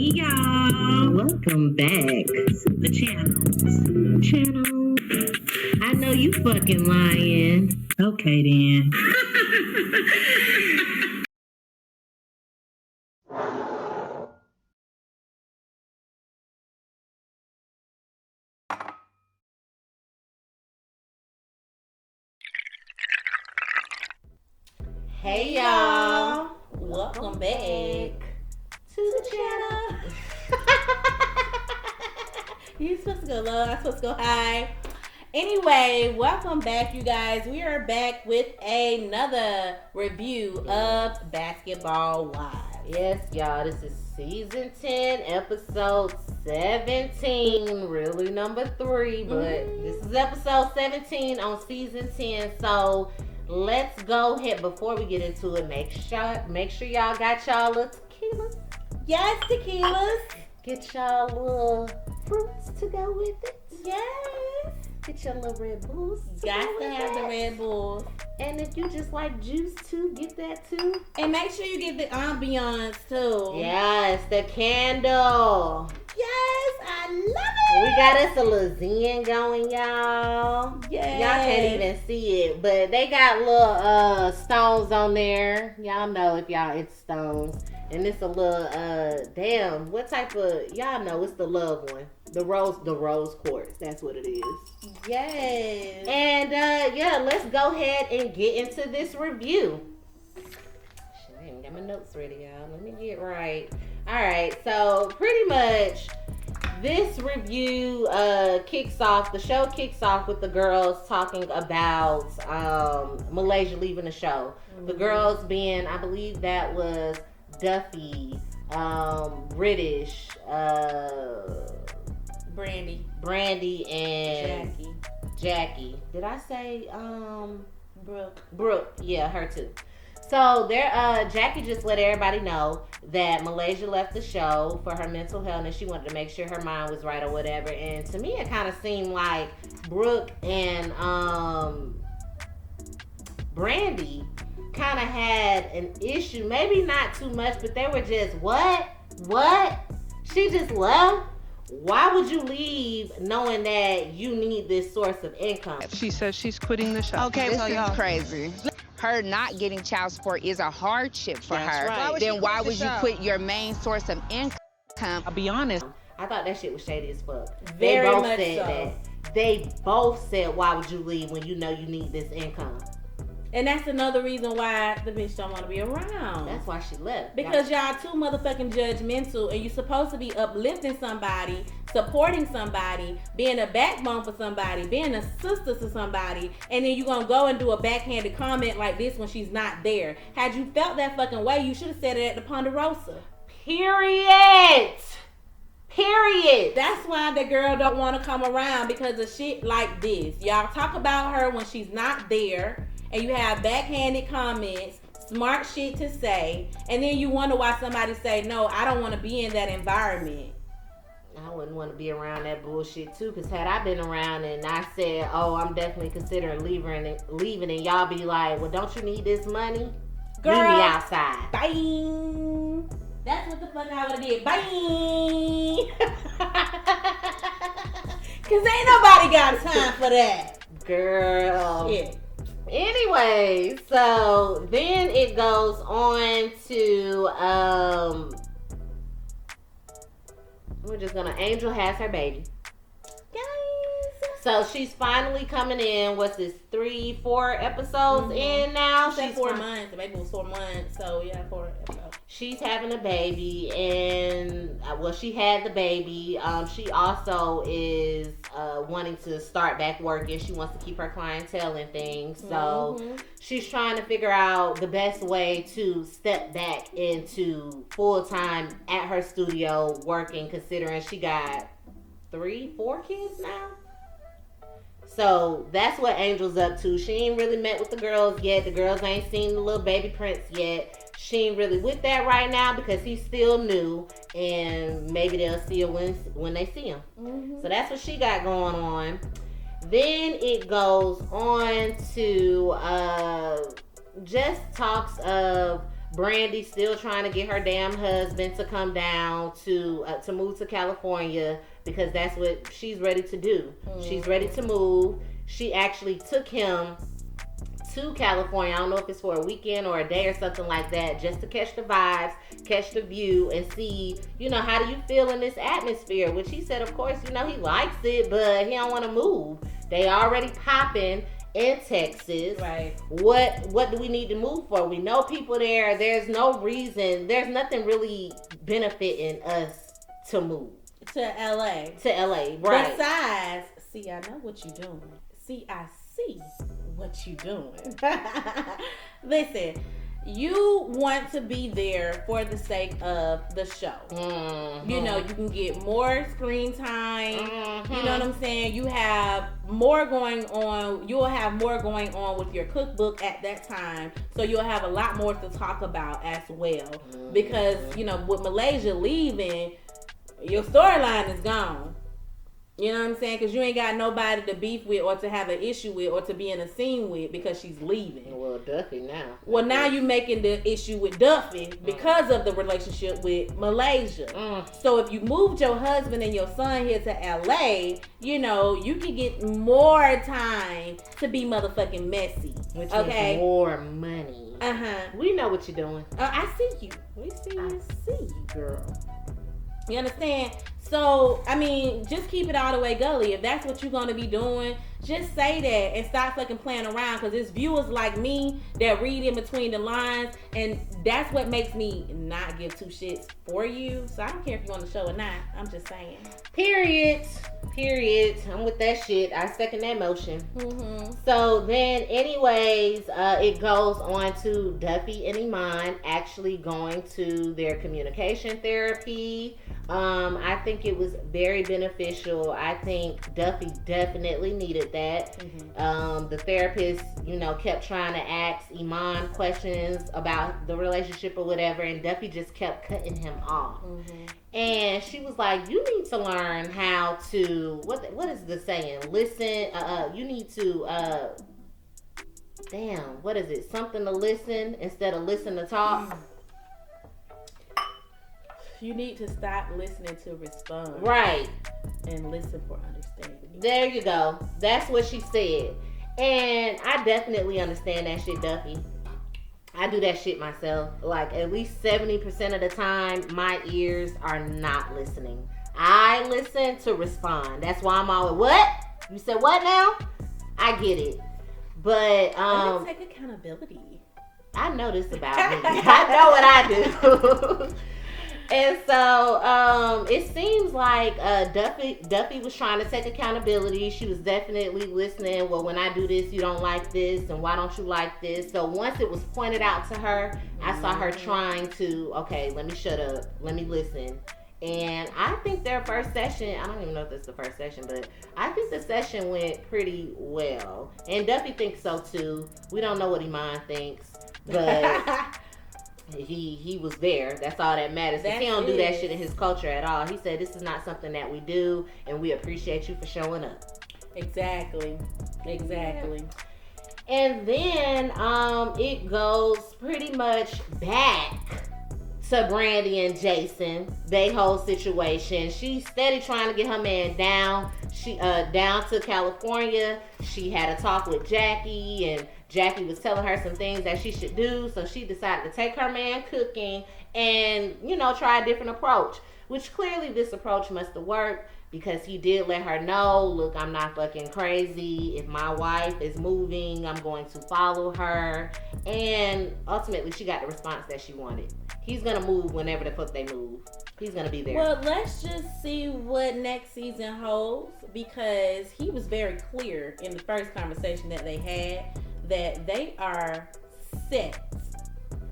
Hey y'all, Welcome back to the channel. I know you fucking lying. Okay then. Hey y'all, welcome back to the channel. You supposed to go low, I'm supposed to go high. Anyway, welcome back, you guys. We are back with another review of Basketball Wives. Yes, y'all, this is season 10, episode 17, really number 3, but this is episode 17 on season 10, so let's go ahead. Before we get into it, make sure y'all got y'all little tequilas. Yes, tequilas. Get y'all little fruits to go with it. Yes. Get your little Red Bulls. Got to have the Red Bulls. And if you just like juice too, get that too. And make sure you get the ambiance too. Yes, the candle. Yes, I love it. We got us a little zen going, y'all. Yes. Y'all can't even see it, but they got little stones on there. Y'all know if y'all it's stones. And it's a little damn, what type of, y'all know it's the love one. The rose quartz. That's what it is. Yes. And yeah, let's go ahead and get into this review. Shit, I ain't got my notes ready, y'all. Let me get right. Alright, so pretty much this review kicks off, the show kicks off with the girls talking about Malaysia leaving the show. Mm-hmm. The girls being, I believe that was Duffy, British, Brandy and Jackie. Did I say Brooke? Yeah, her too. So there, Jackie just let everybody know that Malaysia left the show for her mental health, and she wanted to make sure her mind was right or whatever. And to me, it kind of seemed like Brooke and Brandy kind of had an issue. Maybe not too much, but they were just what? She just left? Why would you leave knowing that you need this source of income? She says she's quitting the show. Okay, this is crazy. Her not getting child support is a hardship for her. Right. Then why would you quit your main source of income? I'll be honest. I thought that shit was shady as fuck. Very they both much said so. that. They both said, why would you leave when you know you need this income? And that's another reason why the bitch don't want to be around. That's why she left. Because y'all too motherfucking judgmental, and you supposed to be uplifting somebody, supporting somebody, being a backbone for somebody, being a sister to somebody, and then you gonna go and do a backhanded comment like this when she's not there. Had you felt that fucking way, you should have said it at the Ponderosa. Period. That's why the girl don't want to come around, because of shit like this. Y'all talk about her when she's not there, and you have backhanded comments, smart shit to say, and then you wonder why somebody say, no, I don't want to be in that environment. I wouldn't want to be around that bullshit too, because had I been around and I said, oh, I'm definitely considering leaving, and y'all be like, well, don't you need this money? Girl, leave me outside. Bye. That's what the fuck I would have did. Bye. Because ain't nobody got time for that. Girl. Yeah. Anyway, so then it goes on to Angel has her baby. Guys. So she's finally coming in. What's this? 3-4 episodes in now? She's 4 months. The baby was 4 months. So yeah, 4 episodes. She's having a baby, and she had the baby. She also is wanting to start back working. She wants to keep her clientele and things. So she's trying to figure out the best way to step back into full time at her studio working, considering she got 3-4 kids now. So that's what Angel's up to. She ain't really met with the girls yet. The girls ain't seen the little baby prince yet. She ain't really with that right now because he's still new, and maybe they'll see him when they see him. So that's what she got going on. Then it goes on to just talks of Brandy still trying to get her damn husband to come down to move to California because that's what she's ready to do. She's ready to move. She actually took him to California. I don't know if it's for a weekend or a day or something like that, just to catch the vibes, catch the view, and see, how do you feel in this atmosphere? Which he said, of course, he likes it, but he don't want to move. They already popping in Texas. Right. What do we need to move for? We know people there. There's no reason. There's nothing really benefiting us to move. To LA. To LA, right. Besides, see, I know what you're doing. See, I see what you doing. Listen, you want to be there for the sake of the show. Mm-hmm. You can get more screen time. Mm-hmm. You know what I'm saying? You have more going on. You'll have more going on with your cookbook at that time. So you'll have a lot more to talk about as well. Mm-hmm. Because, with Malaysia leaving, your storyline is gone. You know what I'm saying? Because you ain't got nobody to beef with or to have an issue with or to be in a scene with because she's leaving. Well, Duffy now. Well, now you making the issue with Duffy because of the relationship with Malaysia. So if you moved your husband and your son here to LA, you can get more time to be motherfucking messy. Which means more money. We know what you're doing. I see you. We see I you. see you, girl. You understand? So, just keep it all the way gully. If that's what you're going to be doing, just say that and stop fucking playing around, because it's viewers like me that read in between the lines, and that's what makes me not give two shits for you. So I don't care if you're on the show or not. I'm just saying. Period. I'm with that shit. I second that motion. Mm-hmm. So then, anyways, it goes on to Duffy and Iman actually going to their communication therapy. I think it was very beneficial. I think Duffy definitely needed that. Mm-hmm. The therapist, kept trying to ask Iman questions about the relationship or whatever, and Duffy just kept cutting him off. Mm-hmm. And she was like, you need to learn how to, what is the saying? Listen, you need to, what is it? Something to listen instead of listen to talk. You need to stop listening to respond. Right. And listen for understanding. There you go. That's what she said. And I definitely understand that shit, Duffy. I do that shit myself. Like, at least 70% of the time, my ears are not listening. I listen to respond. That's why I'm always, what? You said what now? I get it. But, take accountability. I know this about me. I know what I do. And so it seems like Duffy was trying to take accountability. She was definitely listening. Well, when I do this, you don't like this, and why don't you like this? So once it was pointed out to her, I saw her trying to, okay, let me shut up, let me listen. And I think their first session, I don't even know if it's the first session, but I think the session went pretty well. And Duffy thinks so too. We don't know what Iman thinks, but he was there. That's all that matters. He don't do that shit in his culture at all. He said, this is not something that we do, and we appreciate you for showing up. Exactly. And then it goes pretty much back to Brandy and Jason, they whole situation. She's steady trying to get her man down. She down to California. She had a talk with Jackie, and Jackie was telling her some things that she should do. So she decided to take her man cooking and, try a different approach. Which clearly this approach must have worked, because he did let her know, look, I'm not fucking crazy. If my wife is moving, I'm going to follow her. And ultimately, she got the response that she wanted. He's going to move whenever the fuck they move. He's going to be there. Well, let's just see what next season holds, because he was very clear in the first conversation that they had that they are set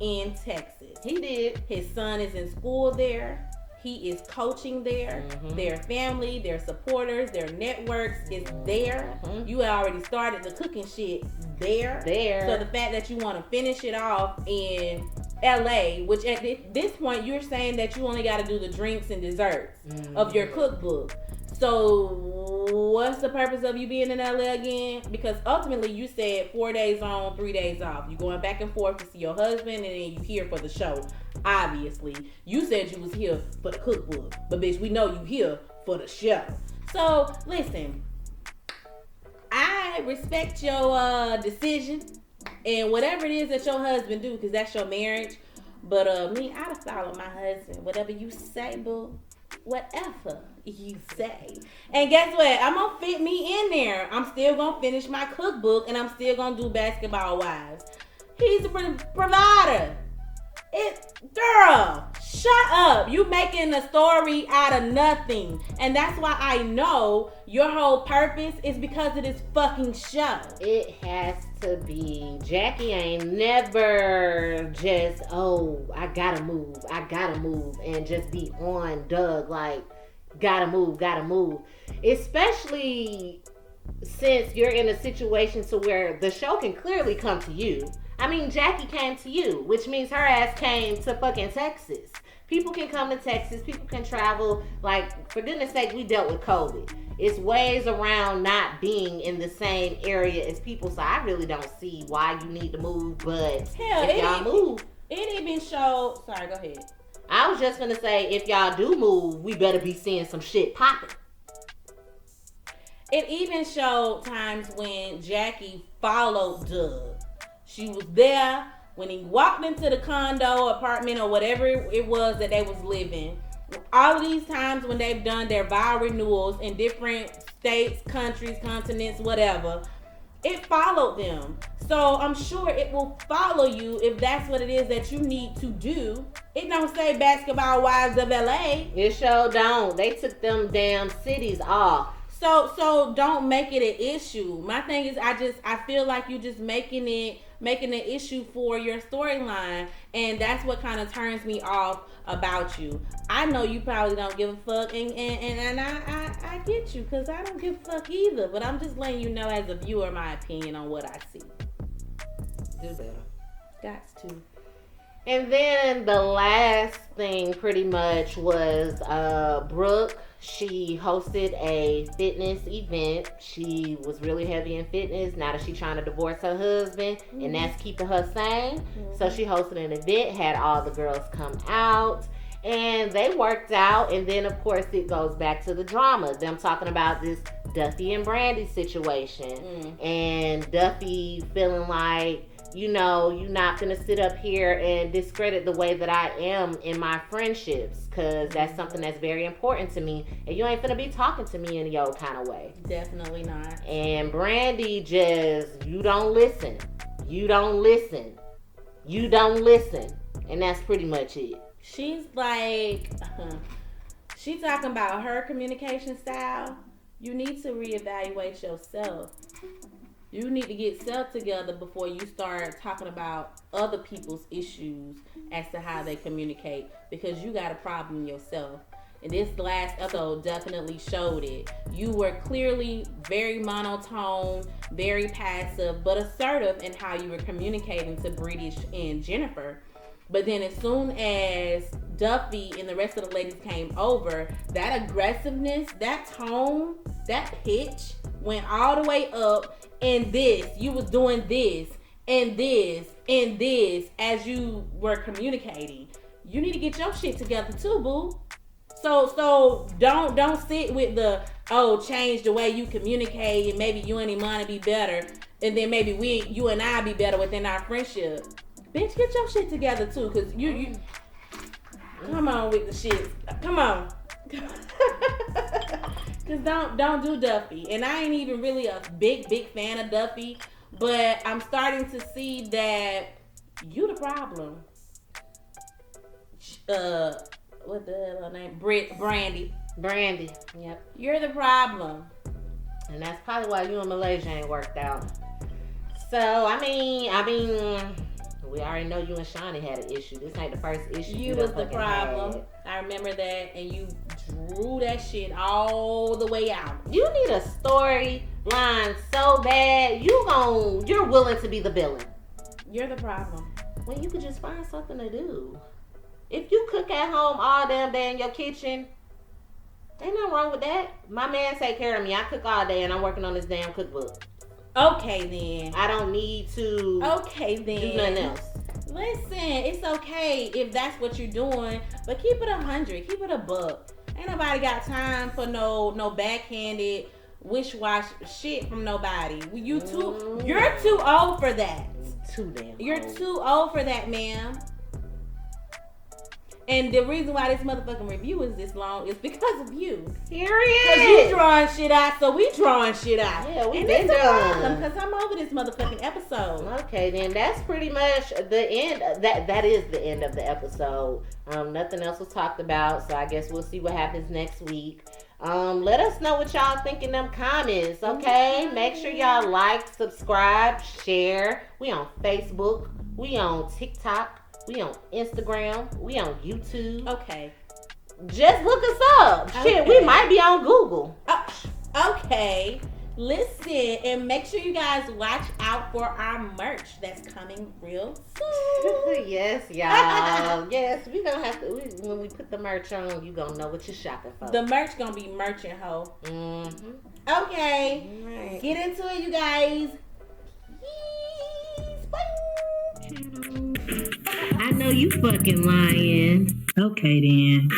in Texas. He did. His son is in school there. He is coaching there. Mm-hmm. Their family, their supporters, their networks is there. Mm-hmm. You already started the cooking shit there. So the fact that you want to finish it off in LA, which at this point you're saying that you only got to do the drinks and desserts of your cookbook. So what's the purpose of you being in LA again? Because ultimately you said 4 days on, 3 days off. You going back and forth to see your husband, and then you here for the show. Obviously, you said you was here for the cookbook, but bitch, we know you here for the show. So listen, I respect your decision and whatever it is that your husband do, because that's your marriage. But me, I'd follow my husband. Whatever you say, boo. Whatever you say. And guess what? I'm gonna fit me in there. I'm still gonna finish my cookbook, and I'm still gonna do Basketball Wives. He's a provider. Girl, shut up. You making a story out of nothing. And that's why I know your whole purpose is because of this fucking show. It has to be. Jackie ain't never just, I gotta move, and just be on Doug, like, gotta move. Especially since you're in a situation to where the show can clearly come to you. I mean, Jackie came to you, which means her ass came to fucking Texas. People can come to Texas. People can travel. Like, for goodness sake, we dealt with COVID. It's ways around not being in the same area as people. So I really don't see why you need to move. But hell, if y'all move. It even showed. Sorry, go ahead. I was just going to say, if y'all do move, we better be seeing some shit popping. It even showed times when Jackie followed Doug. She was there when he walked into the condo, apartment, or whatever it was that they was living. All of these times when they've done their vow renewals in different states, countries, continents, whatever, it followed them. So I'm sure it will follow you if that's what it is that you need to do. It don't say Basketball Wives of LA. It sure don't. They took them damn cities off. So don't make it an issue. My thing is, I feel like you just making an issue for your storyline, and that's what kind of turns me off about you. I know you probably don't give a fuck, and I get you, because I don't give a fuck either, but I'm just letting you know as a viewer my opinion on what I see. Do better. Got to. And then the last thing pretty much was Brooke. She hosted a fitness event. She was really heavy in fitness. Now that she's trying to divorce her husband, and that's keeping her sane. So she hosted an event, had all the girls come out, and they worked out. And then, of course, it goes back to the drama. Them talking about this Duffy and Brandy situation. And Duffy feeling like, you're not going to sit up here and discredit the way that I am in my friendships, because that's something that's very important to me, and you ain't finna be talking to me in your kind of way. Definitely not. And Brandy just, you don't listen, and that's pretty much it. She's like, she talking about her communication style. You need to reevaluate yourself. You need to get self together before you start talking about other people's issues as to how they communicate, because you got a problem yourself. And this last episode definitely showed it. You were clearly very monotone, very passive, but assertive in how you were communicating to British and Jennifer. But then as soon as Duffy and the rest of the ladies came over, that aggressiveness, that tone, that pitch went all the way up. And you was doing this and this and this as you were communicating. You need to get your shit together too, boo. So don't sit with the change the way you communicate and maybe you and Iman be better, and then maybe you and I be better within our friendship. Bitch, get your shit together too, cause you come on with the shit. Come on. Cause don't do Duffy. And I ain't even really a big fan of Duffy, but I'm starting to see that you the problem. What the hell her name? Brandy. Yep. You're the problem. And that's probably why you and Malaysia ain't worked out. So I mean, we already know you and Shawnee had an issue. This ain't the first issue. You was the problem. I remember that, and you drew that shit all the way out. You need a storyline so bad. You're willing to be the villain. You're the problem. when you could just find something to do. If you cook at home all damn day in your kitchen, ain't nothing wrong with that. My man take care of me. I cook all day and I'm working on this damn cookbook. Okay then. I don't need to Okay then. do nothing else. Listen, it's okay if that's what you're doing, but keep it 100. Keep it a buck. Ain't nobody got time for no backhanded wish-wash shit from nobody. You're too old for that. Too damn You're old. too old for that, ma'am. And the reason why this motherfucking review is this long is because of you. Period. Because you drawing shit out, so we drawing shit out. Yeah, we and been it's a done. problem because I'm over this motherfucking episode. Okay, then that's pretty much the end. That is the end of the episode. Nothing else was talked about, so I guess we'll see what happens next week. Let us know what y'all think in them comments, okay? Mm-hmm. Make sure y'all like, subscribe, share. We on Facebook. We on TikTok. We on Instagram. We on YouTube. Okay. Just look us up. Shit, we Okay. might be on Google. Okay. Listen, and make sure you guys watch out for our merch that's coming real soon. Yes, y'all. Yes, we gonna have to. When we put the merch on, you gonna know what you're shopping for. The merch gonna be merchant hoe. Mm-hmm. Okay. Right. Get into it, you guys. Bye. I know you fucking lying. Okay then.